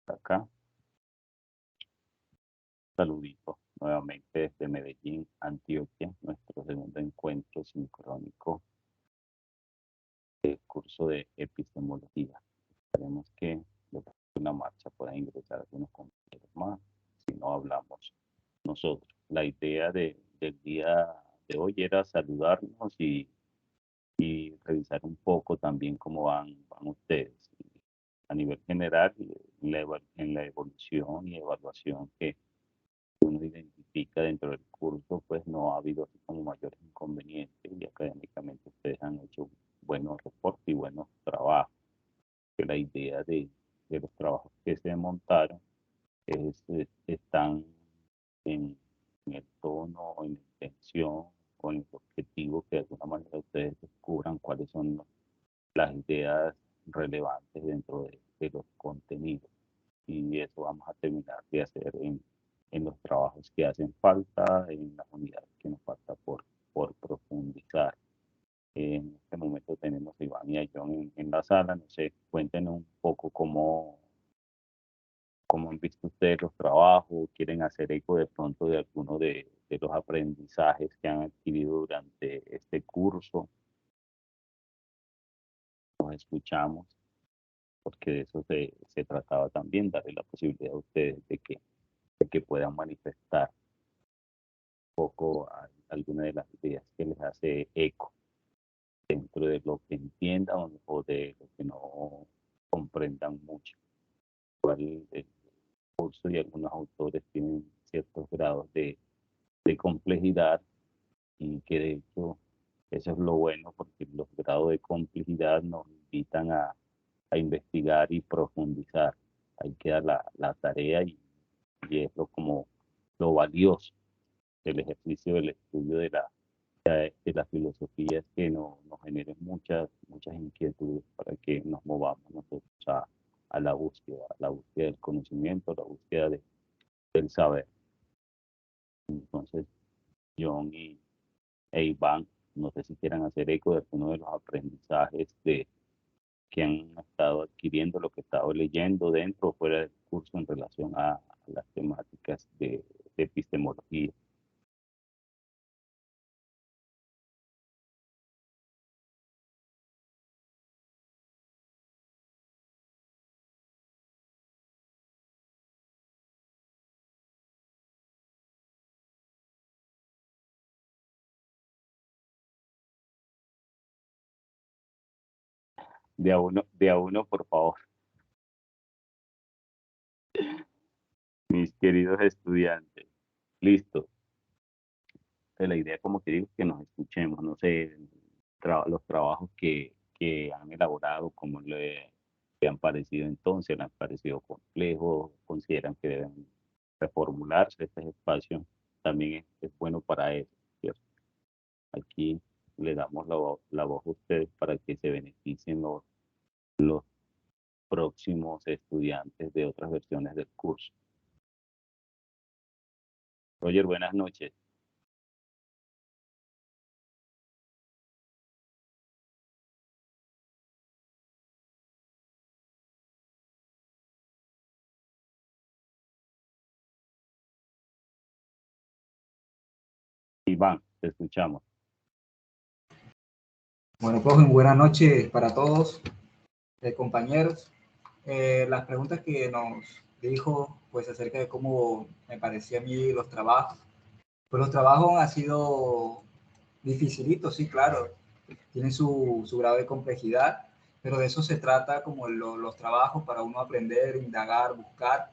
Acá, saludito nuevamente desde Medellín, Antioquia, nuestro segundo encuentro sincrónico del curso de epistemología. Esperemos que después de una marcha puedan ingresar algunos compañeros más, si no hablamos nosotros. La idea del día de hoy era saludarnos y revisar un poco también cómo van ustedes. A nivel general, en la evolución y evaluación que uno identifica dentro del curso, pues no ha habido así como mayores inconvenientes y académicamente ustedes han hecho buenos reportes y buenos trabajos. Que la idea de los trabajos que se montaron están en, en el tono, en la intención o en el objetivo que de alguna manera ustedes descubran cuáles son las ideas relevantes dentro de los contenidos. Y eso vamos a terminar de hacer en los trabajos que hacen falta, en las unidades que nos falta por profundizar. En este momento tenemos a Iván y a John en la sala. No sé, cuéntenos un poco cómo han visto ustedes los trabajos, quieren hacer eco de pronto de alguno de los aprendizajes que han adquirido durante este curso. Nos escuchamos, porque de eso se trataba también, darle la posibilidad a ustedes de que puedan manifestar un poco alguna de las ideas que les hace eco dentro de lo que entiendan o de lo que no comprendan mucho. Igual el curso y algunos autores tienen ciertos grados de complejidad y que de hecho eso es lo bueno porque los grados de complejidad nos invitan a investigar y profundizar. Ahí queda la tarea y es como lo valioso del ejercicio del estudio de la filosofía es que nos genere muchas inquietudes para que nos movamos nosotros a la búsqueda del conocimiento, a la búsqueda del saber. Entonces, John e Iván, no sé si quieran hacer eco de alguno de los aprendizajes que han estado adquiriendo, lo que he estado leyendo dentro o fuera del curso en relación a las temáticas de epistemología. De a uno, por favor, mis queridos estudiantes. Listo. La idea, como que digo, es que nos escuchemos, no sé, los trabajos que han elaborado, cómo le han parecido entonces, le han parecido complejos, consideran que deben reformularse este espacio, también es bueno para eso, ¿cierto? Aquí le damos la voz a ustedes para que se beneficien los próximos estudiantes de otras versiones del curso. Roger, buenas noches. Iván, te escuchamos. Bueno, pues buenas noches para todos, compañeros. Las preguntas que nos dijo, pues acerca de cómo me parecía a mí los trabajos. Pues los trabajos han sido dificilitos, sí, claro. Tienen su grado de complejidad, pero de eso se trata como los trabajos para uno aprender, indagar, buscar.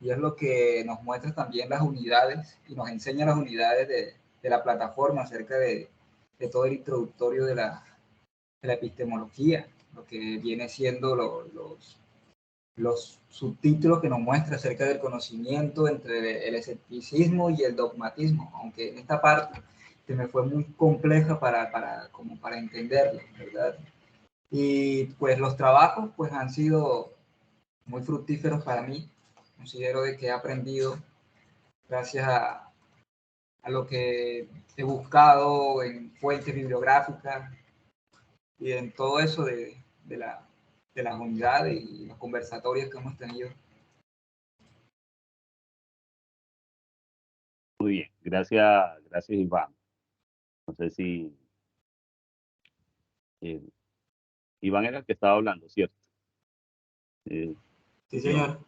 Y es lo que nos muestra también las unidades y nos enseña las unidades de la plataforma acerca de todo el introductorio de la epistemología, lo que viene siendo los subtítulos que nos muestra acerca del conocimiento entre el escepticismo y el dogmatismo, aunque en esta parte se me fue muy compleja como para entenderlo, ¿verdad? Y pues los trabajos pues han sido muy fructíferos para mí. Considero de que he aprendido gracias a lo que he buscado en fuentes bibliográficas y en todo eso de las unidades y los conversatorios que hemos tenido. Muy bien, gracias Iván. No sé si eh, Iván era el que estaba hablando, ¿cierto? Eh, Sí, John, señor.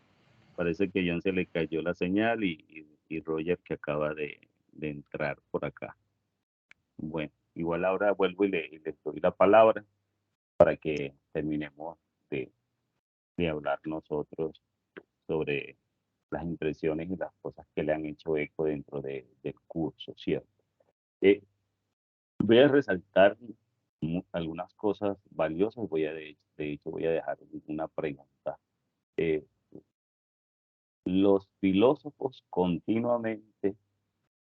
parece que a John se le cayó la señal y Roger que acaba de entrar por acá. Bueno, igual ahora vuelvo y le doy la palabra para que terminemos de, de hablar nosotros sobre las impresiones y las cosas que le han hecho eco dentro del curso, ¿cierto? Eh, Voy a resaltar algunas cosas valiosas, de hecho voy a dejar una pregunta. Eh, los filósofos continuamente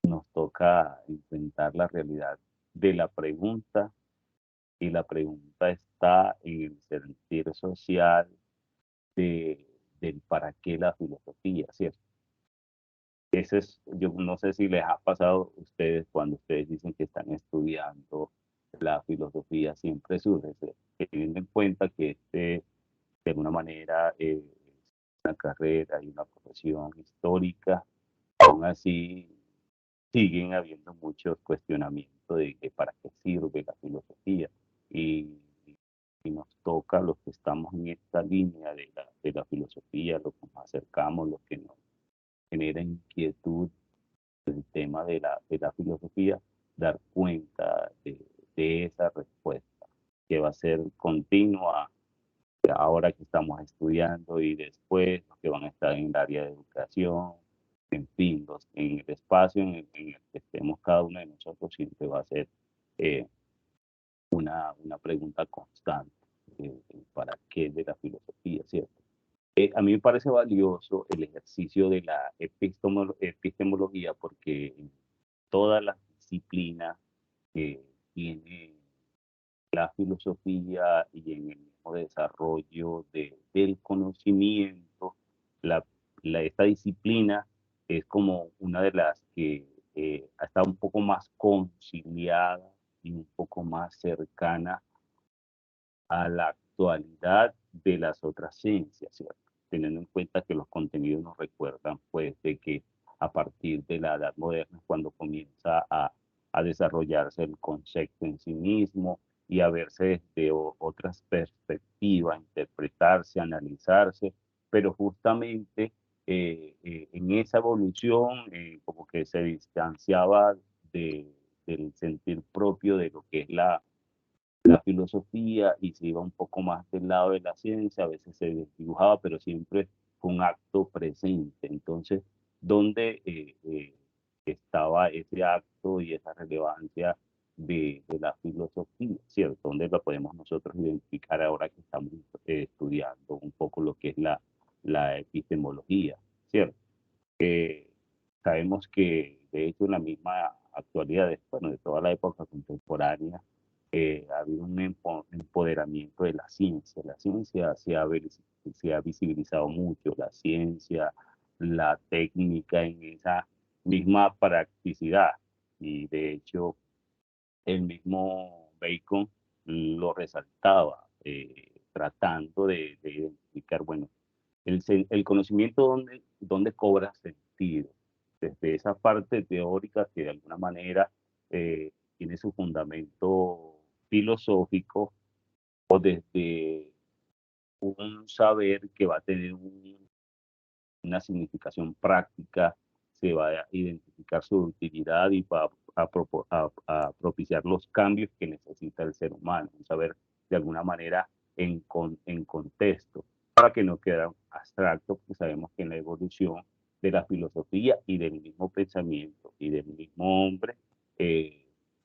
nos toca enfrentar la realidad de la pregunta y la pregunta está en el sentir social de, del para qué la filosofía, ¿cierto? Ese es, yo no sé si les ha pasado a ustedes cuando ustedes dicen que están estudiando la filosofía, siempre surge, teniendo en cuenta que de alguna manera es una carrera y una profesión histórica, aún así siguen habiendo muchos cuestionamientos de para qué sirve la filosofía y, y nos toca los que estamos en esta línea de la filosofía, los que nos acercamos, los que nos genera inquietud el tema de la filosofía, dar cuenta de esa respuesta que va a ser continua ahora que estamos estudiando y después los que van a estar en el área de educación, en fin, en el espacio en el que estemos cada uno de nosotros siempre va a ser eh, una pregunta constante, ¿para qué de la filosofía, cierto? A mí me parece valioso el ejercicio de la epistemología porque todas las disciplinas que tiene la filosofía y en el mismo desarrollo del conocimiento, la, esta disciplina es como una de las que está un poco más conciliada y un poco más cercana a la actualidad de las otras ciencias, ¿cierto? Teniendo en cuenta que los contenidos nos recuerdan, pues, de que a partir de la Edad Moderna es cuando comienza a desarrollarse el concepto en sí mismo y a verse desde otras perspectivas, interpretarse, analizarse, pero justamente en esa evolución como que se distanciaba de, del sentir propio de lo que es la filosofía y se iba un poco más del lado de la ciencia, a veces se desdibujaba, pero siempre fue un acto presente. Entonces, ¿dónde estaba ese acto y esa relevancia de la filosofía, ¿cierto? ¿Dónde la podemos nosotros identificar ahora que estamos estudiando un poco lo que es la epistemología, ¿cierto? Eh, Sabemos que, de hecho, en la misma actualidad, bueno, de toda la época contemporánea, ha habido un empoderamiento de la ciencia. La ciencia se ha visibilizado mucho, la ciencia, la técnica en esa misma practicidad. Y de hecho, el mismo Bacon lo resaltaba, tratando de identificar, bueno, el conocimiento donde cobra sentido, desde esa parte teórica que de alguna manera tiene su fundamento filosófico o desde un saber que va a tener una significación práctica, se va a identificar su utilidad y va a propiciar los cambios que necesita el ser humano, un saber de alguna manera en contexto, para que no quede abstracto, porque sabemos que en la evolución de la filosofía y del mismo pensamiento y del mismo hombre,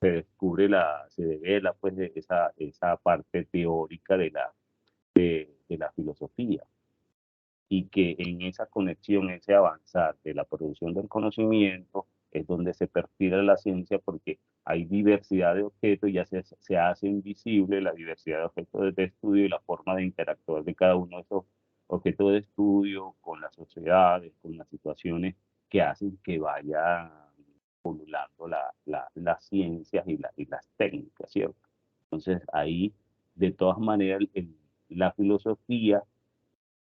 se descubre se devela pues esa parte teórica de la filosofía y que en esa conexión, ese avanzar de la producción del conocimiento, es donde se perfila la ciencia porque hay diversidad de objetos, ya se hace invisible la diversidad de objetos de estudio y la forma de interactuar de cada uno de esos objetos de estudio con las sociedades, con las situaciones que hacen que vaya pululando las ciencias y las técnicas, ¿cierto? Entonces ahí, de todas maneras, la filosofía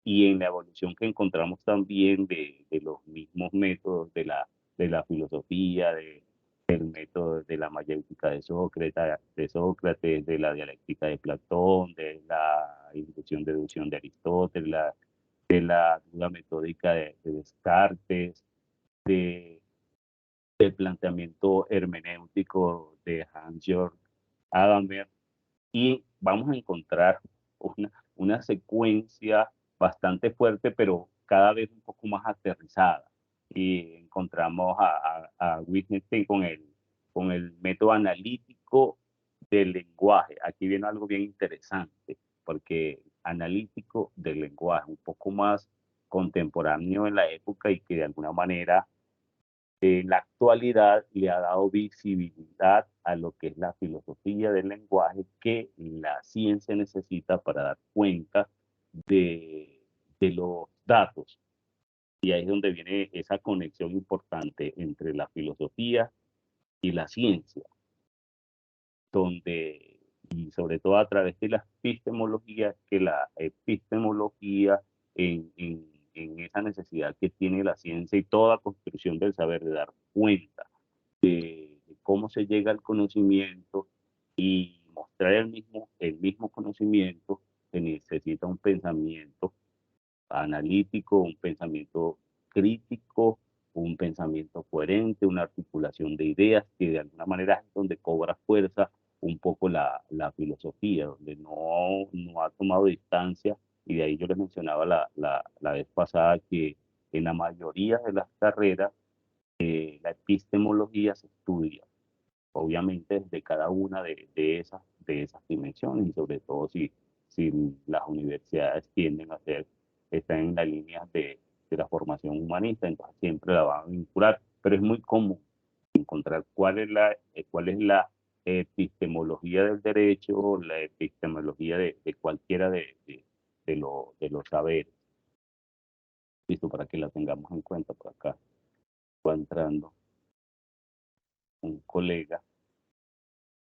y en la evolución que encontramos también de los mismos métodos de la filosofía, del método de la mayéutica de Sócrates, de la dialéctica de Platón, de la inducción-deducción de Aristóteles, de la duda metódica de Descartes, de, del planteamiento hermenéutico de Hans-Georg Gadamer, y vamos a encontrar una secuencia bastante fuerte, pero cada vez un poco más aterrizada. Y encontramos a Wittgenstein con el método analítico del lenguaje. Aquí viene algo bien interesante, porque analítico del lenguaje, un poco más contemporáneo en la época y que de alguna manera en la actualidad le ha dado visibilidad a lo que es la filosofía del lenguaje que la ciencia necesita para dar cuenta de los datos. Y ahí es donde viene esa conexión importante entre la filosofía y la ciencia, donde, y sobre todo a través de la epistemología, que la epistemología en esa necesidad que tiene la ciencia y toda construcción del saber de dar cuenta de cómo se llega al conocimiento y mostrar el mismo conocimiento, se necesita un pensamiento analítico, un pensamiento crítico, un pensamiento coherente, una articulación de ideas, que de alguna manera es donde cobra fuerza un poco la filosofía, donde no ha tomado distancia, y de ahí yo les mencionaba la vez pasada que en la mayoría de las carreras la epistemología se estudia, obviamente desde cada una de esas dimensiones, y sobre todo si las universidades tienden a están en la línea de la formación humanista, entonces siempre la van a vincular, pero es muy común encontrar cuál es la epistemología del derecho, la epistemología de cualquiera de los saberes. Listo, para que la tengamos en cuenta. Por acá va entrando un colega.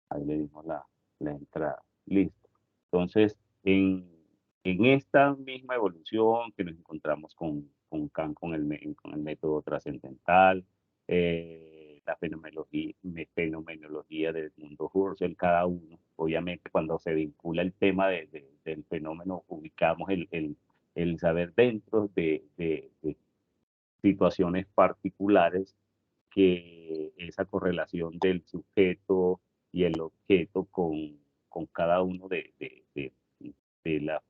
Ahí le dimos la entrada. Listo. Entonces, en esta misma evolución que nos encontramos con Kant, con el método trascendental, la fenomenología del mundo Husserl, cada uno, obviamente cuando se vincula el tema del fenómeno, ubicamos el saber dentro de situaciones particulares, que esa correlación del sujeto y el objeto con cada uno de, la,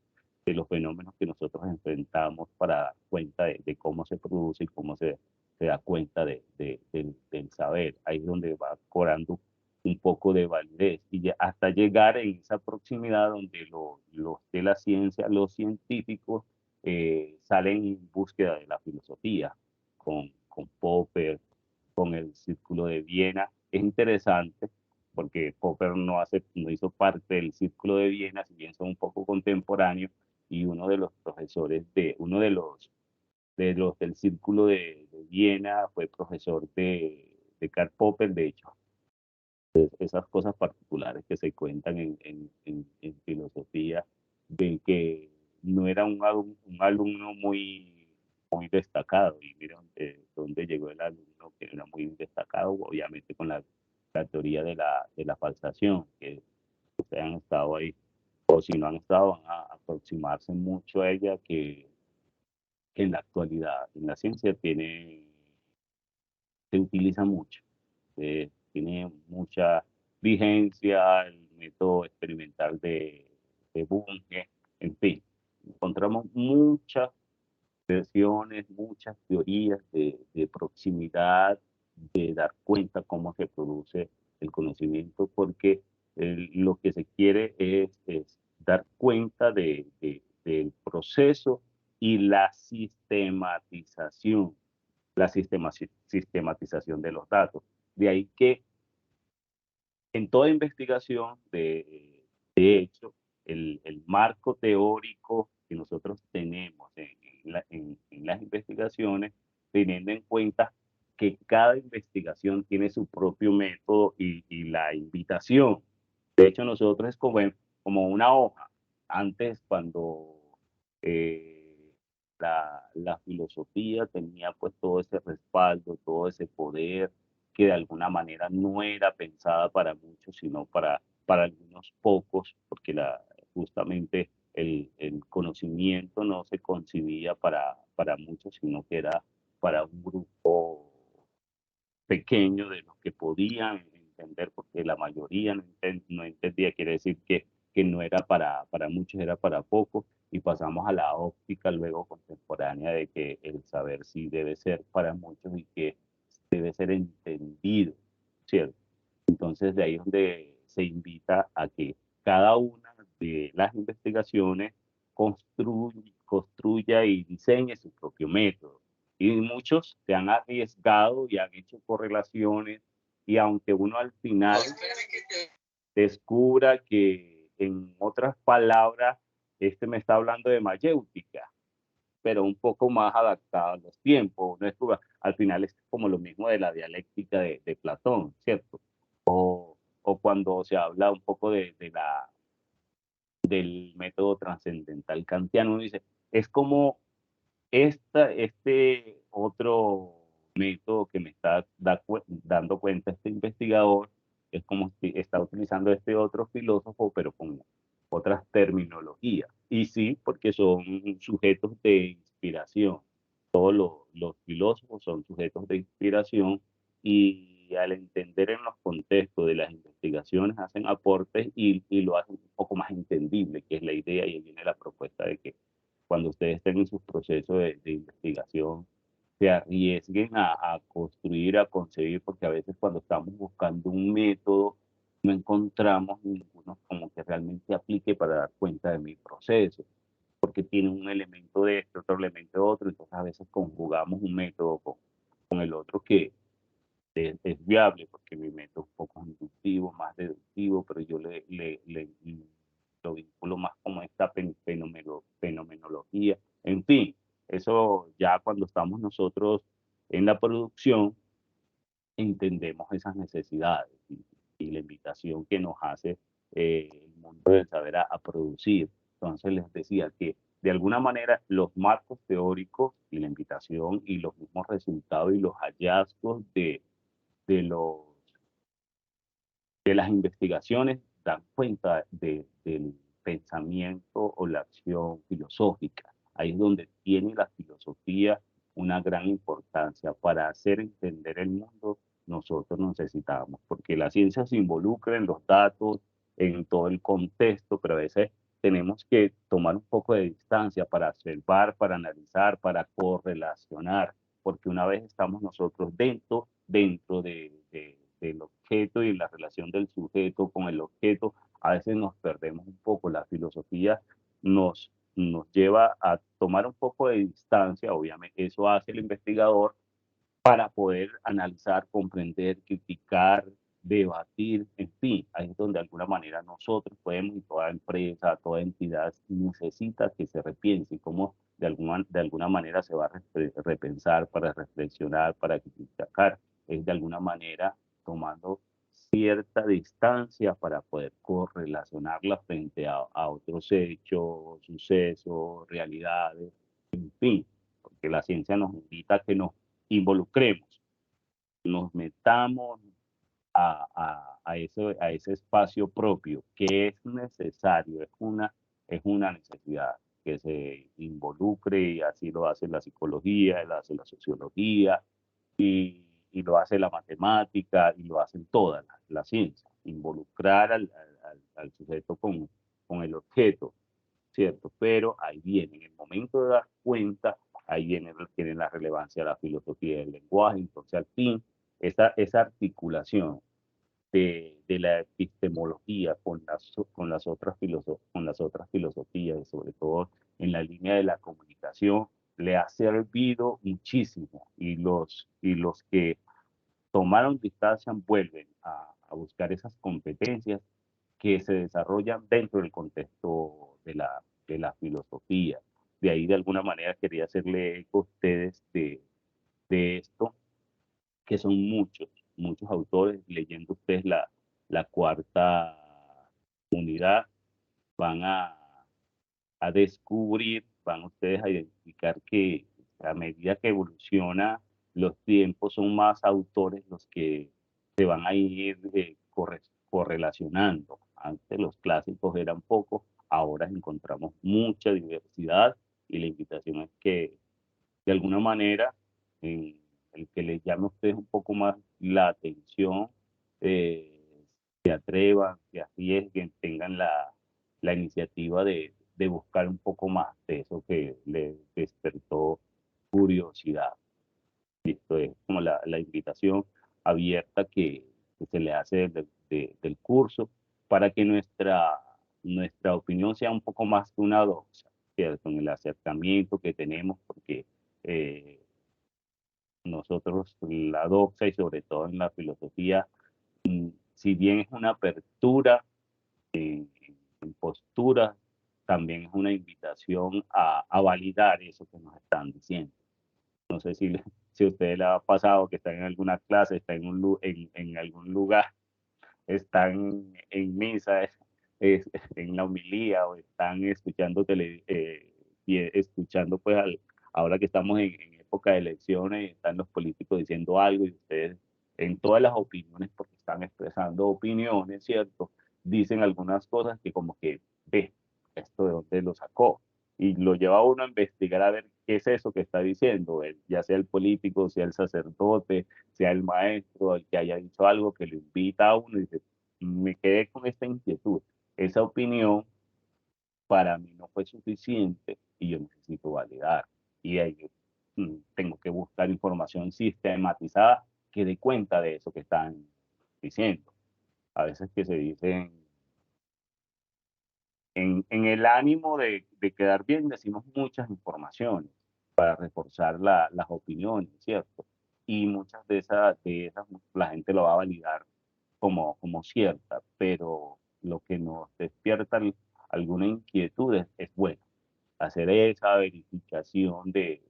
de los fenómenos que nosotros enfrentamos, para dar cuenta de cómo se produce y cómo se da cuenta del saber. Ahí es donde va cobrando un poco de validez, y hasta llegar en esa proximidad donde los de la ciencia, los científicos, salen en búsqueda de la filosofía, con Popper, con el Círculo de Viena. Es interesante porque Popper no hizo parte del Círculo de Viena, si bien son un poco contemporáneos, y uno de los profesores uno de los del Círculo de Viena fue profesor de Karl Popper. De hecho, esas cosas particulares que se cuentan en filosofía, de que no era un alumno muy destacado, y miren dónde llegó el alumno, que era muy destacado, obviamente con la teoría de la falsación, que ustedes han estado ahí, o si no han estado, van a aproximarse mucho a ella, que en la actualidad en la ciencia se utiliza mucho, tiene mucha vigencia el método experimental de Bunge. En fin, encontramos muchas versiones, muchas teorías de proximidad, de dar cuenta cómo se produce el conocimiento, porque lo que se quiere es dar cuenta del proceso y la sistematización de los datos. De ahí que en toda investigación, de hecho, el marco teórico que nosotros tenemos en las investigaciones, teniendo en cuenta que cada investigación tiene su propio método y la invitación. De hecho, nosotros es como una hoja. Antes, cuando la filosofía tenía pues todo ese respaldo, todo ese poder que de alguna manera no era pensada para muchos, sino para algunos pocos, porque justamente el conocimiento no se concibía para muchos, sino que era para un grupo pequeño de los que podían entender, porque la mayoría no entendía, quiere decir que no era para muchos, era para pocos, y pasamos a la óptica luego contemporánea de que el saber sí debe ser para muchos y que debe ser entendido, ¿cierto? Entonces de ahí es donde se invita a que cada una de las investigaciones construya y diseñe su propio método. Y muchos se han arriesgado y han hecho correlaciones, y aunque uno al final descubra que en otras palabras, este me está hablando de mayéutica, pero un poco más adaptado a los tiempos. No es, al final es como lo mismo de la dialéctica de Platón, ¿cierto? O cuando se habla un poco del método trascendental kantiano, uno dice, es como este otro método que me está dando cuenta este investigador, es como si está utilizando este otro filósofo, pero con otras terminologías. Y sí, porque son sujetos de inspiración. Todos los filósofos son sujetos de inspiración, y al entender en los contextos de las investigaciones hacen aportes y lo hacen un poco más entendible, que es la idea, y ahí viene la propuesta de que cuando ustedes estén en sus procesos de investigación, se arriesguen a construir, a concebir, porque a veces cuando estamos buscando un método, no encontramos ninguno como que realmente aplique para dar cuenta de mi proceso, porque tiene un elemento de este, otro elemento de otro, entonces a veces conjugamos un método con el otro que es viable, porque mi método es un poco inductivo, más deductivo, pero yo lo vinculo más como esta fenomenología. En fin, eso ya cuando estamos nosotros en la producción, entendemos esas necesidades y la invitación que nos hace el mundo del saber a producir. Entonces les decía que de alguna manera los marcos teóricos y la invitación y los mismos resultados y los hallazgos de los de las investigaciones dan cuenta del pensamiento o la acción filosófica. Ahí es donde tiene la filosofía una gran importancia para hacer entender el mundo. Nosotros necesitamos, porque la ciencia se involucra en los datos, en todo el contexto, pero a veces tenemos que tomar un poco de distancia para observar, para analizar, para correlacionar, porque una vez estamos nosotros dentro del objeto y la relación del sujeto con el objeto, a veces nos perdemos un poco. La filosofía nos lleva a tomar un poco de distancia, obviamente eso hace el investigador para poder analizar, comprender, criticar, debatir, en fin, ahí es donde de alguna manera nosotros podemos, y toda empresa, toda entidad necesita que se repiense cómo de alguna manera se va a repensar, para reflexionar, para criticar, es de alguna manera tomando cierta distancia para poder correlacionarla frente a otros hechos, sucesos, realidades, en fin, porque la ciencia nos invita a que nos involucremos, nos metamos a ese espacio propio que es necesario, es una necesidad que se involucre, y así lo hace la psicología, lo hace la sociología, y lo hace la matemática, y lo hacen todas las ciencias, involucrar al sujeto con el objeto, ¿cierto? Pero ahí viene, en el momento de dar cuenta, ahí tiene la relevancia de la filosofía del lenguaje. Entonces, al fin, esa articulación de la epistemología con las otras filosofías, y sobre todo en la línea de la comunicación, le ha servido muchísimo, y los que tomaron distancia vuelven a buscar esas competencias que se desarrollan dentro del contexto de la filosofía. De ahí, de alguna manera, quería hacerle eco a ustedes de esto, que son muchos autores. Leyendo ustedes la cuarta unidad, van a descubrir van ustedes a identificar que a medida que evoluciona los tiempos son más autores los que se van a ir correlacionando. Antes los clásicos eran pocos, ahora encontramos mucha diversidad y la invitación es que de alguna manera el que les llame a ustedes un poco más la atención, se atrevan, se arriesguen, tengan la iniciativa de buscar un poco más de eso que les despertó curiosidad. Listo, es como la invitación abierta que se le hace del curso para que nuestra opinión sea un poco más que una doxa, ¿cierto? En el acercamiento que tenemos, porque eh, nosotros la doxa y sobre todo en la filosofía, si bien es una apertura en postura, también es una invitación a validar eso que nos están diciendo. No sé si a usted le ha pasado que está en alguna clase, está en algún lugar, están en misa, en la homilía o están escuchando, escuchando pues ahora que estamos en época de elecciones, están los políticos diciendo algo y ustedes en todas las opiniones, porque están expresando opiniones, ¿cierto? Dicen algunas cosas que como que, ve, esto de dónde lo sacó y lo lleva a uno a investigar a ver qué es eso que está diciendo, ya sea el político, sea el sacerdote, sea el maestro, el que haya dicho algo que lo invita a uno y dice, me quedé con esta inquietud. Esa opinión para mí no fue suficiente y yo necesito validar. Y ahí tengo que buscar información sistematizada que dé cuenta de eso que están diciendo. A veces que se dicen en el ánimo de quedar bien, decimos muchas informaciones para reforzar las opiniones, ¿cierto? Y muchas de esas la gente lo va a validar como cierta, pero lo que nos despierta alguna inquietud es bueno, hacer esa verificación de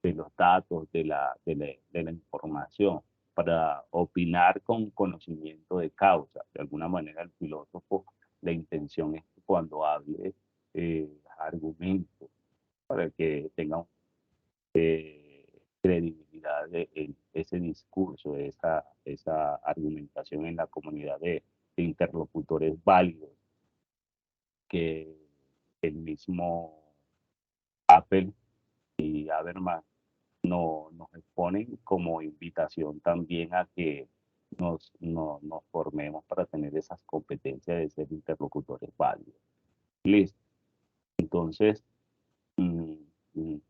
los datos, de la información, para opinar con conocimiento de causa. De alguna manera el filósofo, la intención es que cuando hable argumentos para que tenga credibilidad en ese discurso, esa argumentación en la comunidad de interlocutores válidos que el mismo Apple y Habermas nos exponen como invitación también a que nos formemos para tener esas competencias de ser interlocutores válidos. Listo. Entonces, mm, mm,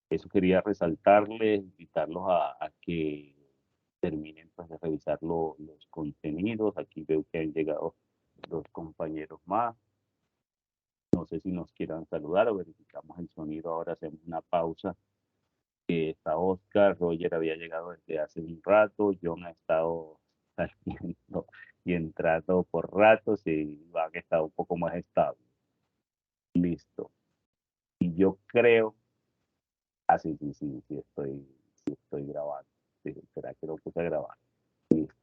eso quería resaltarles, invitarlos a que terminen pues, de revisar los contenidos. Aquí veo que han llegado dos compañeros más. No sé si nos quieran saludar o verificamos el sonido. Ahora hacemos una pausa. Está Oscar, Roger había llegado desde hace un rato, John ha estado saliendo y entrando por ratos y Iván está un poco más estable. Listo. Y yo creo, sí estoy grabando. Sí, será que lo puse a grabar. Listo.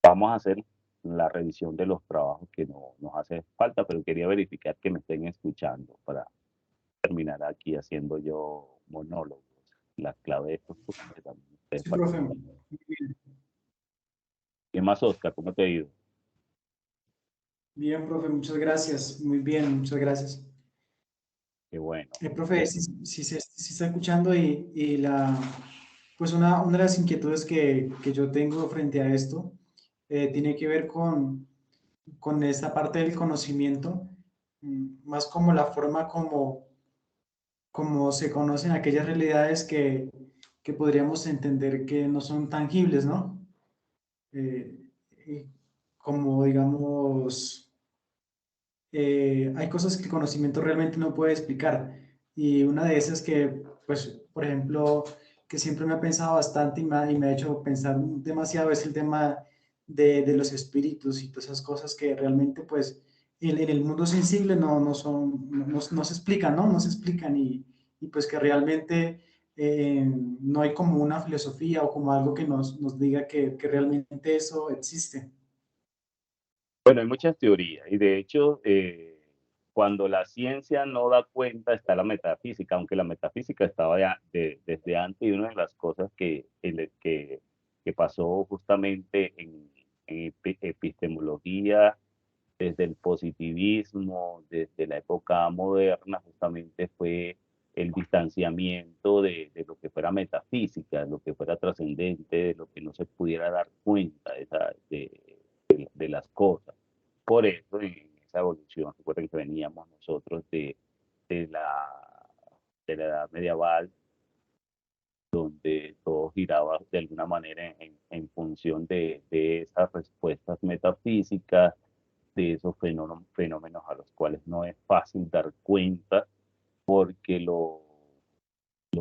Vamos a hacer la revisión de los trabajos que nos hace falta, pero quería verificar que me estén escuchando para terminar aquí haciendo yo monólogos. La clave de estos cursos que también ustedes Sí, profe. participan. ¿Qué más, Oscar? ¿Cómo te ha ido? Bien, profe, muchas gracias. Muy bien, muchas gracias. Qué bueno. Profe, si se está escuchando pues una de las inquietudes que yo tengo frente a esto tiene que ver con esta parte del conocimiento, más como la forma como se conocen aquellas realidades que podríamos entender que no son tangibles, ¿no? Y como digamos, hay cosas que el conocimiento realmente no puede explicar. Y una de esas que, pues, por ejemplo, que siempre me ha pensado bastante y me ha hecho pensar demasiado es el tema de los espíritus y todas esas cosas que realmente, pues, en el mundo sensible no se explican, ¿no? No se explican y pues que realmente no hay como una filosofía o como algo que nos diga que realmente eso existe. Bueno, hay muchas teorías y de hecho cuando la ciencia no da cuenta está la metafísica, aunque la metafísica estaba ya desde antes, y una de las cosas que pasó justamente en epistemología, desde el positivismo, desde la época moderna, justamente fue el distanciamiento de lo que fuera metafísica, lo que fuera trascendente, de lo que no se pudiera dar cuenta de las cosas. Por eso, en esa evolución, recuerden que veníamos nosotros de la, de la edad medieval, donde todo giraba de alguna manera en función de esas respuestas metafísicas, de esos fenómenos a los cuales no es fácil dar cuenta, porque lo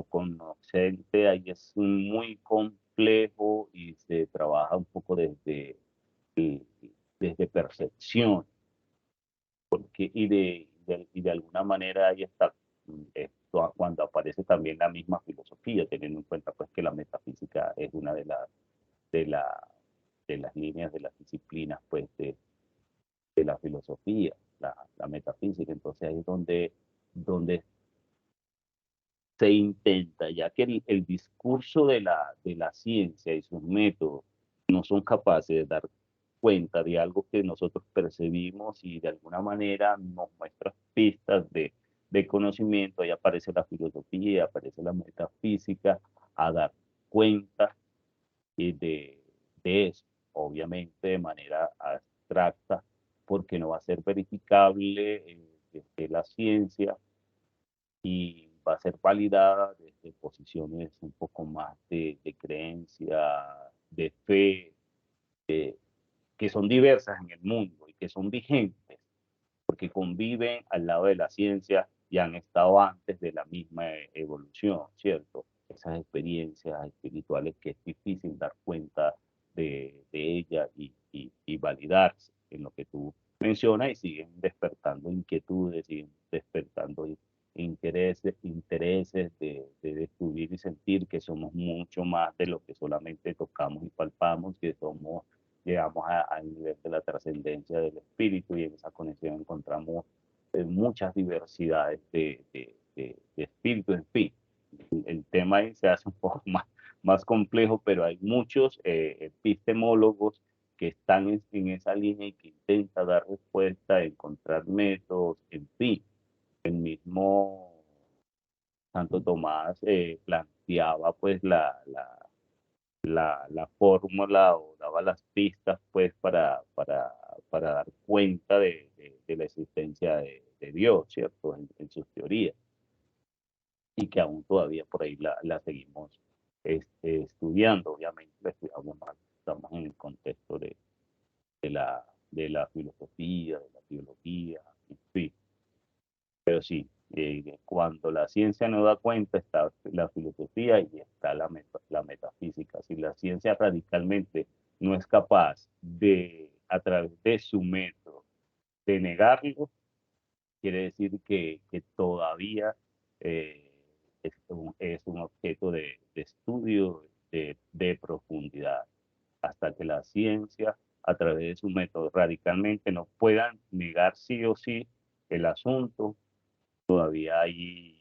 conocente ahí es muy complejo y se trabaja un poco desde percepción, porque, y de alguna manera ahí está cuando aparece también la misma filosofía, teniendo en cuenta pues que la metafísica es una de, la, de las líneas de las disciplinas pues de la filosofía, la metafísica. Entonces ahí es donde se intenta, ya que el discurso de la ciencia y sus métodos no son capaces de dar cuenta de algo que nosotros percibimos y de alguna manera nos muestra pistas de conocimiento, ahí aparece la filosofía, aparece la metafísica a dar cuenta de eso, obviamente de manera abstracta, porque no va a ser verificable desde la ciencia y va a ser validada desde posiciones un poco más de creencia, de fe, que son diversas en el mundo y que son vigentes, porque conviven al lado de la ciencia y han estado antes de la misma evolución, ¿cierto? Esas experiencias espirituales que es difícil dar cuenta de ellas y validarse en lo que tú mencionas, y siguen despertando inquietudes, siguen despertando intereses de descubrir y sentir que somos mucho más de lo que solamente tocamos y palpamos, que somos, llegamos al nivel de la trascendencia del espíritu, y en esa conexión encontramos muchas diversidades de espíritu, en fin. El tema ahí se hace un poco más complejo, pero hay muchos epistemólogos que están en esa línea y que intentan dar respuesta, encontrar métodos, en fin. El mismo Santo Tomás planteaba pues la fórmula, o daba las pistas pues para dar cuenta de la existencia de Dios, ¿cierto? En sus teorías, y que aún todavía por ahí la seguimos estudiando. Obviamente la estudiamos más, estamos en el contexto de la filosofía, de la biología, en fin. Pero sí, cuando la ciencia no da cuenta está la filosofía y está la metafísica. Si la ciencia radicalmente no es capaz de, a través de su método, de negarlo, quiere decir que todavía es un objeto de estudio de profundidad, hasta que la ciencia, a través de su método, radicalmente no puedan negar sí o sí el asunto. Todavía ahí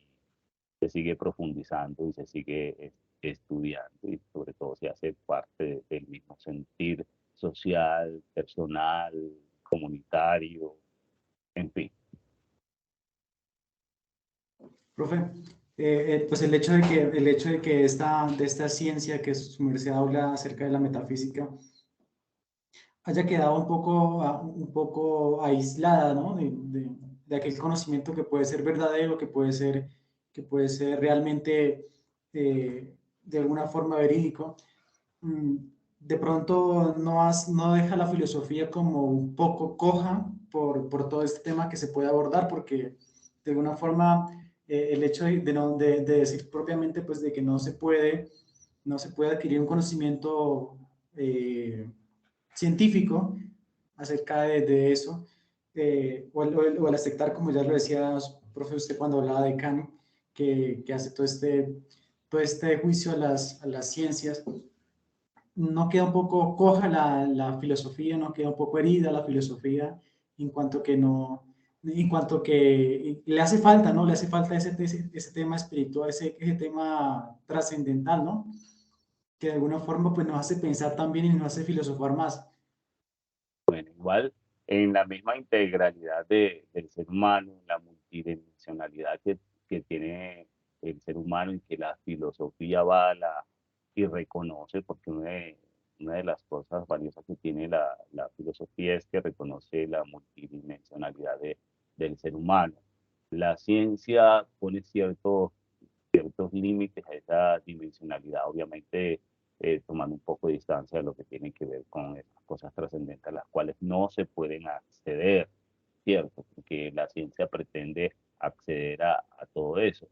se sigue profundizando y se sigue estudiando, y sobre todo se hace parte del mismo sentir social, personal, comunitario, en fin. Profe, pues el hecho de que de esta ciencia que su merced habla acerca de la metafísica haya quedado un poco aislada, ¿no? De aquel conocimiento que puede ser verdadero, que puede ser realmente de alguna forma verídico. De pronto no deja la filosofía como un poco coja por todo este tema que se puede abordar, porque de alguna forma el hecho de decir propiamente pues de que no se puede adquirir un conocimiento científico acerca de eso, o al aceptar, como ya lo decía, profe, usted cuando hablaba de Kant, que hace todo este juicio a las ciencias, no queda un poco coja la filosofía, no queda un poco herida la filosofía, en cuanto que no en cuanto que le hace falta, ¿no? Le hace falta ese tema espiritual, ese tema trascendental, ¿no? Que de alguna forma pues nos hace pensar también y nos hace filosofar más. Bueno, igual en la misma integralidad del ser humano, en la multidimensionalidad que tiene el ser humano y que la filosofía avala y reconoce, porque una de las cosas valiosas que tiene la filosofía es que reconoce la multidimensionalidad del ser humano. La ciencia pone ciertos límites a esa dimensionalidad, obviamente tomando un poco de distancia de lo que tiene que ver con esas cosas trascendentes a las cuales no se pueden acceder, ¿cierto? Porque la ciencia pretende acceder a todo eso.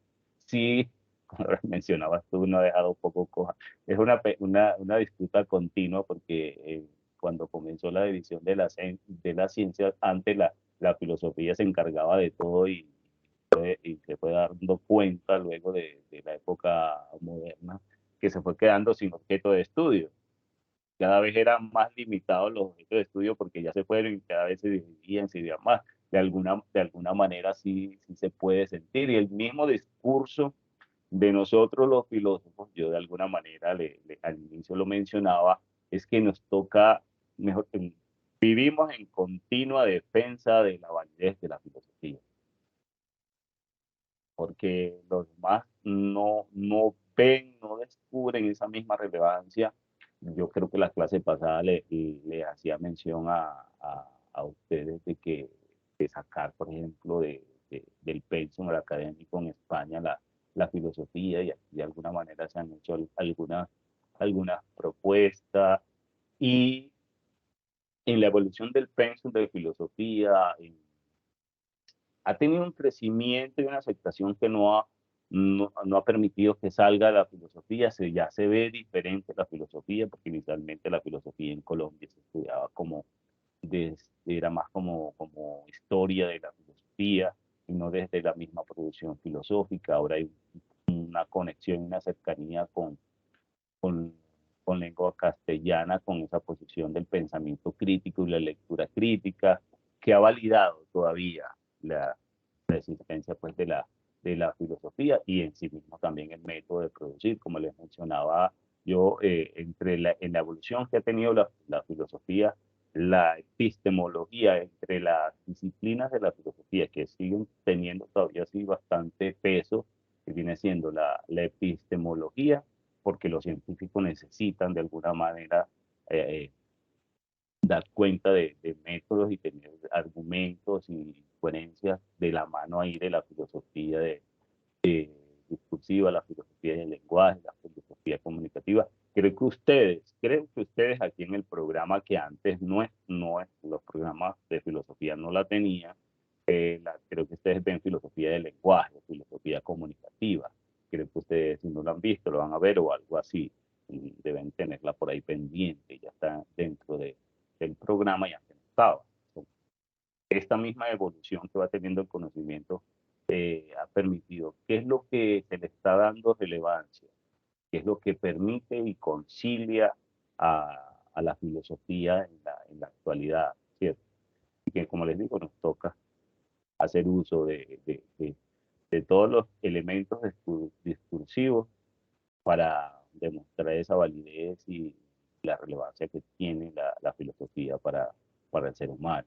Sí, como mencionabas tú, no ha dejado un poco coja. Es una disputa continua porque cuando comenzó la división de la ciencia, antes la filosofía se encargaba de todo y se fue dando cuenta luego de la época moderna que se fue quedando sin objeto de estudio. Cada vez eran más limitados los objetos de estudio porque ya se fueron y cada vez se dividían, se dividían más. De alguna manera sí se puede sentir. Y el mismo discurso de nosotros los filósofos, yo de alguna manera al inicio lo mencionaba, es que nos toca, mejor, vivimos en continua defensa de la validez de la filosofía porque los demás no ven, no descubren esa misma relevancia. Yo creo que la clase pasada le hacía mención a ustedes de sacar, por ejemplo, del pensum académico en España la filosofía y de alguna manera se han hecho algunas propuestas y en la evolución del pensum de filosofía, ha tenido un crecimiento y una aceptación que no ha permitido que salga la filosofía, ya se ve diferente la filosofía, porque inicialmente la filosofía en Colombia se estudiaba era más como historia de la filosofía, y no desde la misma producción filosófica. Ahora hay una conexión, una cercanía con, con lengua castellana, con esa posición del pensamiento crítico y la lectura crítica, que ha validado todavía la existencia pues, de la filosofía y en sí mismo también el método de producir, como les mencionaba yo, en la evolución que ha tenido la filosofía, la epistemología entre las disciplinas de la filosofía que siguen teniendo todavía así bastante peso, que viene siendo la epistemología, porque los científicos necesitan de alguna manera eh, dar cuenta de métodos y tener argumentos y coherencias de la mano ahí de la filosofía discursiva, la filosofía del lenguaje, la filosofía comunicativa. Creo que ustedes aquí en el programa que antes los programas de filosofía no la tenían, creo que ustedes ven filosofía del lenguaje, filosofía comunicativa. Creo que ustedes, si no lo han visto, lo van a ver o algo así. Deben tenerla por ahí pendiente, ya está dentro del programa y antes no estaba. Esta misma evolución que va teniendo el conocimiento ha permitido, ¿qué es lo que se le está dando relevancia? ¿Qué es lo que permite y concilia a la filosofía en la actualidad? ¿Cierto? Y que, como les digo, nos toca hacer uso de todos los elementos discursivos para demostrar esa validez y la relevancia que tiene la filosofía para el ser humano.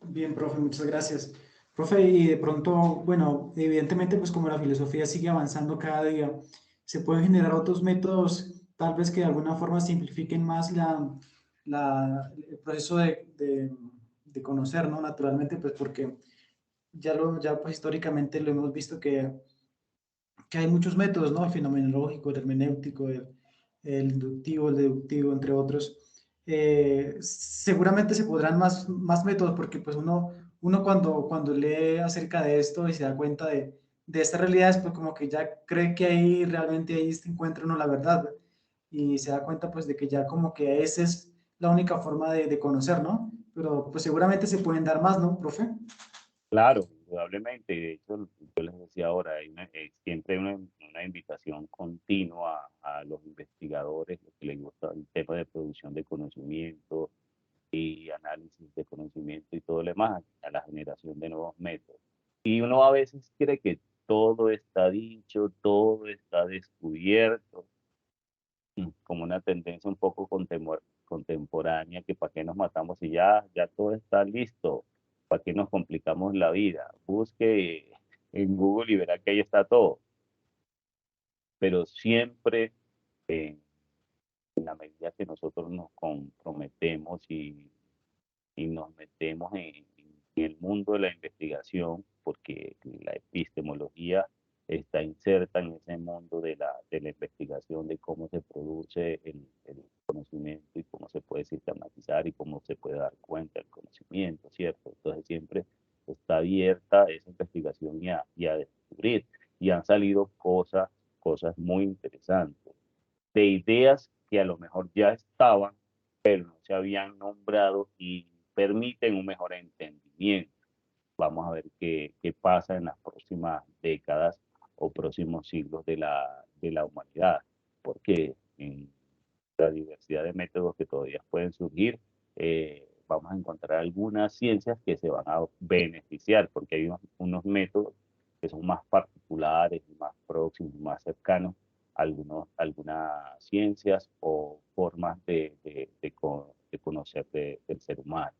Bien, profe, muchas gracias. Profe, y de pronto, bueno, evidentemente, pues como la filosofía sigue avanzando cada día, se pueden generar otros métodos, tal vez que de alguna forma simplifiquen más el proceso de conocer, ¿no? Naturalmente, pues porque ya pues históricamente lo hemos visto que hay muchos métodos, ¿no? El fenomenológico, el hermenéutico, el inductivo, el deductivo, entre otros. Seguramente se podrán más métodos porque pues uno cuando lee acerca de esto y se da cuenta de estas realidades, pues como que ya cree que ahí realmente ahí se encuentra uno la verdad y se da cuenta pues de que ya como que esa es la única forma de conocer, ¿no? Pero pues seguramente se pueden dar más, ¿no, profe? Claro, indudablemente. De hecho, yo les decía ahora, siempre hay una invitación continua a los investigadores, los que les gusta el tema de producción de conocimiento, y análisis de conocimiento y todo lo demás, a la generación de nuevos métodos. Y uno a veces cree que todo está dicho, todo está descubierto, como una tendencia un poco contemporánea, que para qué nos matamos y ya todo está listo, para qué nos complicamos la vida. Busque en Google y verá que ahí está todo. Pero siempre, en la medida que nosotros nos comprometemos y nos metemos en el mundo de la investigación, porque la epistemología está inserta en ese mundo de la investigación, de cómo se produce el conocimiento y cómo se puede sistematizar y cómo se puede dar cuenta del conocimiento, ¿cierto? Entonces siempre está abierta esa investigación y a descubrir. Y han salido cosas muy interesantes, de ideas que a lo mejor ya estaban, pero no se habían nombrado y permiten un mejor entendimiento. Vamos a ver qué pasa en las próximas décadas o próximos siglos de la humanidad, porque en la diversidad de métodos que todavía pueden surgir, vamos a encontrar algunas ciencias que se van a beneficiar, porque hay unos métodos que son más particulares, más próximos, más cercanos a algunas ciencias o formas de conocer del ser humano.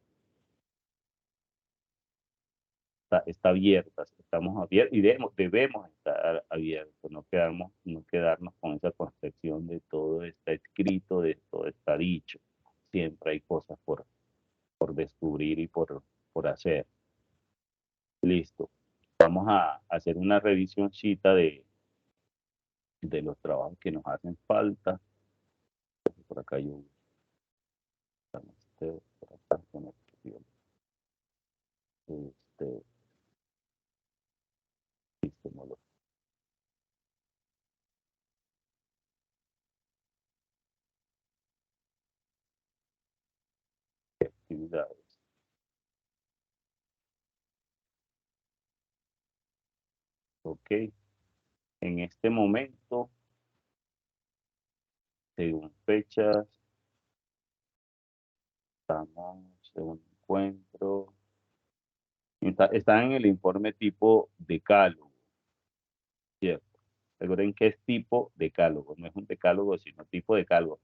Está abierta, estamos abiertos y debemos estar abiertos, no quedarnos con esa concepción de todo está escrito, de todo está dicho. Siempre hay cosas por descubrir y por hacer. Listo. Vamos a hacer una revisioncita de los trabajos que nos hacen falta. Por acá yo por acá con epistemología. Actividades. Ok. En este momento, según fechas, estamos en un encuentro. Está en el informe tipo decálogo, ¿cierto? Recuerden que es tipo decálogo, no es un decálogo, sino tipo decálogo.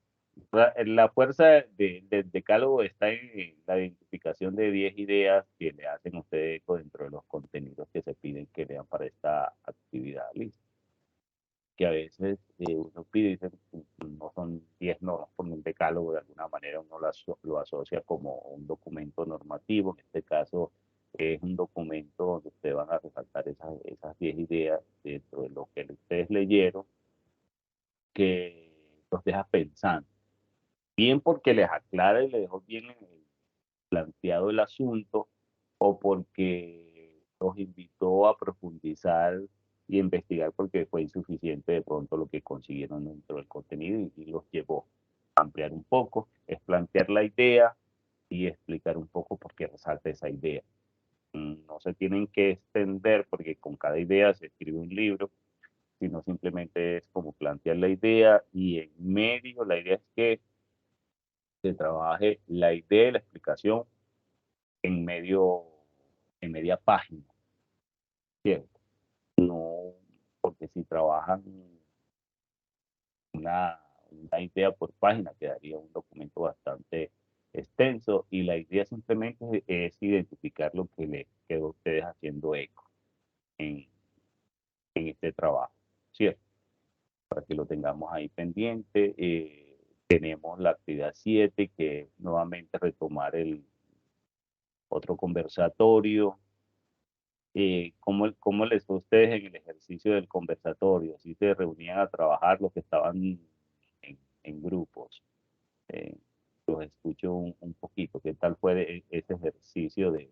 La fuerza del decálogo está en la identificación de 10 ideas que le hacen a ustedes eco dentro de los contenidos que se piden que lean para esta actividad. ¿Listo? Que a veces uno pide y dice, no son 10 normas, por un decálogo de alguna manera uno lo asocia como un documento normativo. En este caso es un documento donde ustedes van a resaltar esas 10 ideas dentro de lo que ustedes leyeron, que los deja pensando. Bien porque les aclara y les dejó bien planteado el asunto, o porque los invitó a profundizar y investigar porque fue insuficiente de pronto lo que consiguieron dentro del contenido y los llevó a ampliar un poco, es plantear la idea y explicar un poco por qué resalta esa idea. No se tienen que extender porque con cada idea se escribe un libro, sino simplemente es como plantear la idea y en medio la idea es que se trabaje la idea y la explicación en media página, ¿cierto? No, porque si trabajan una idea por página quedaría un documento bastante extenso y la idea simplemente es identificar lo que le quedó a ustedes haciendo eco en este trabajo, ¿cierto? Para que lo tengamos ahí pendiente. Tenemos la actividad 7, que es nuevamente retomar el otro conversatorio. ¿Cómo les fue a ustedes en el ejercicio del conversatorio? ¿Si se reunían a trabajar los que estaban en grupos? Los escucho un poquito. ¿Qué tal fue ese ejercicio de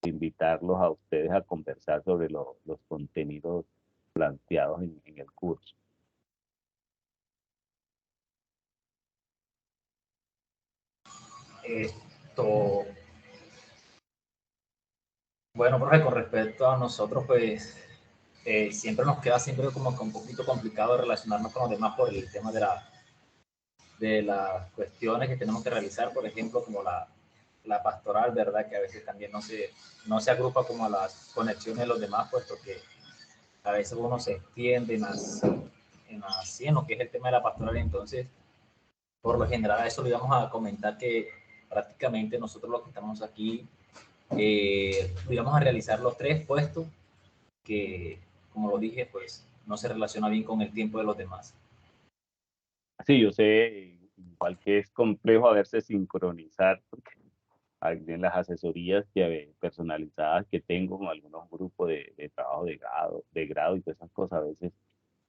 invitarlos a ustedes a conversar sobre los contenidos planteados en el curso? Esto, bueno, profe, con respecto a nosotros, pues siempre nos queda siempre como que un poquito complicado relacionarnos con los demás por el tema de las cuestiones que tenemos que realizar, por ejemplo, como la pastoral, ¿verdad? Que a veces también no se agrupa como a las conexiones de los demás, puesto que a veces uno se extiende en lo que es el tema de la pastoral. Entonces, por lo general, a eso le vamos a comentar que prácticamente nosotros los que estamos aquí, íbamos a realizar los 3 puestos que, como lo dije, pues no se relaciona bien con el tiempo de los demás. Sí, yo sé, igual que es complejo a veces sincronizar, porque en las asesorías personalizadas que tengo con algunos grupos de trabajo de grado y todas esas cosas, a veces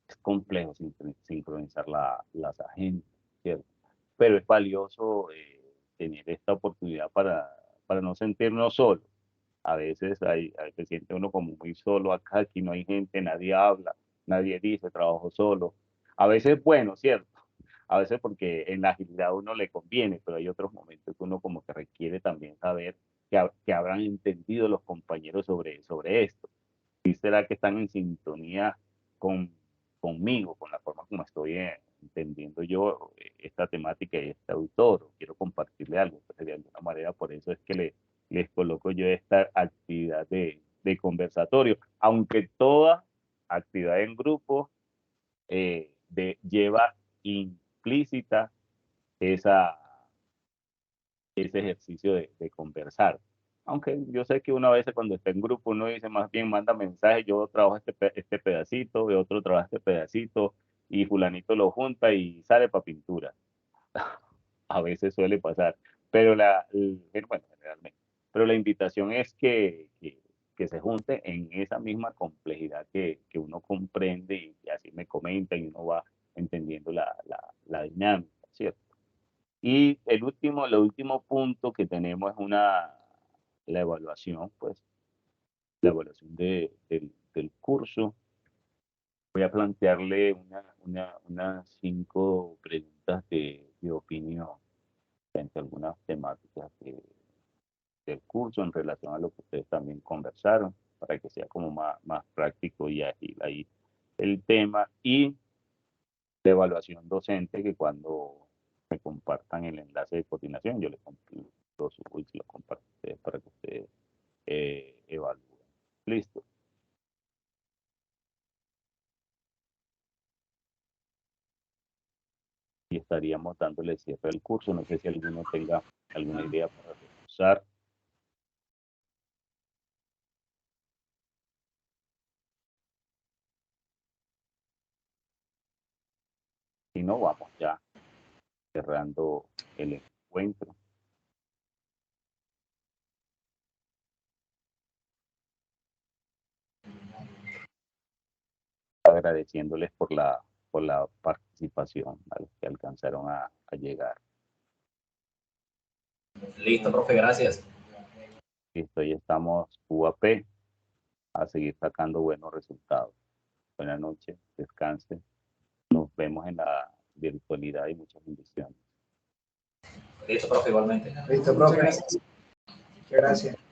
es complejo sincronizar las agendas, ¿cierto? Pero es valioso tener esta oportunidad para no sentirnos solos. A veces se siente uno como muy solo acá, aquí no hay gente, nadie habla, nadie dice, trabajo solo. A veces, bueno, ¿cierto? A veces porque en la agilidad a uno le conviene, pero hay otros momentos que uno como que requiere también saber que habrán entendido los compañeros sobre esto. ¿Y será que están en sintonía conmigo, con la forma como estoy entendiendo yo esta temática y este autor? Quiero compartirle algo. Entonces, de alguna manera, por eso es que les coloco yo esta actividad de conversatorio. Aunque toda actividad en grupo lleva implícita ese ejercicio de conversar. Aunque yo sé que uno a veces cuando está en grupo, uno dice más bien, manda mensajes, yo trabajo este pedacito, y otro trabaja este pedacito, y fulanito lo junta y sale para pintura. A veces suele pasar, pero bueno, realmente. Pero la invitación es que se junte en esa misma complejidad que uno comprende y así me comenta y uno va entendiendo la dinámica, ¿cierto? Y el último punto que tenemos es la evaluación, pues, la evaluación del curso. Voy a plantearle unas 5 preguntas de opinión frente a algunas temáticas del curso en relación a lo que ustedes también conversaron, para que sea como más práctico y ágil ahí el tema. Y de evaluación docente, que cuando me compartan el enlace de coordinación, yo les lo subo y se lo comparto a ustedes para que ustedes evalúen. Listo. Y estaríamos dándole cierre al curso. No sé si alguno tenga alguna idea para reforzar. Si no, vamos ya cerrando el encuentro. Agradeciéndoles por la participación a los que alcanzaron a llegar. Listo, profe, gracias. Listo, ya estamos UAP a seguir sacando buenos resultados. Buenas noches, descansen. Nos vemos en la virtualidad y muchas bendiciones. Listo, profe, igualmente. Listo, profe. Muchas gracias. Gracias.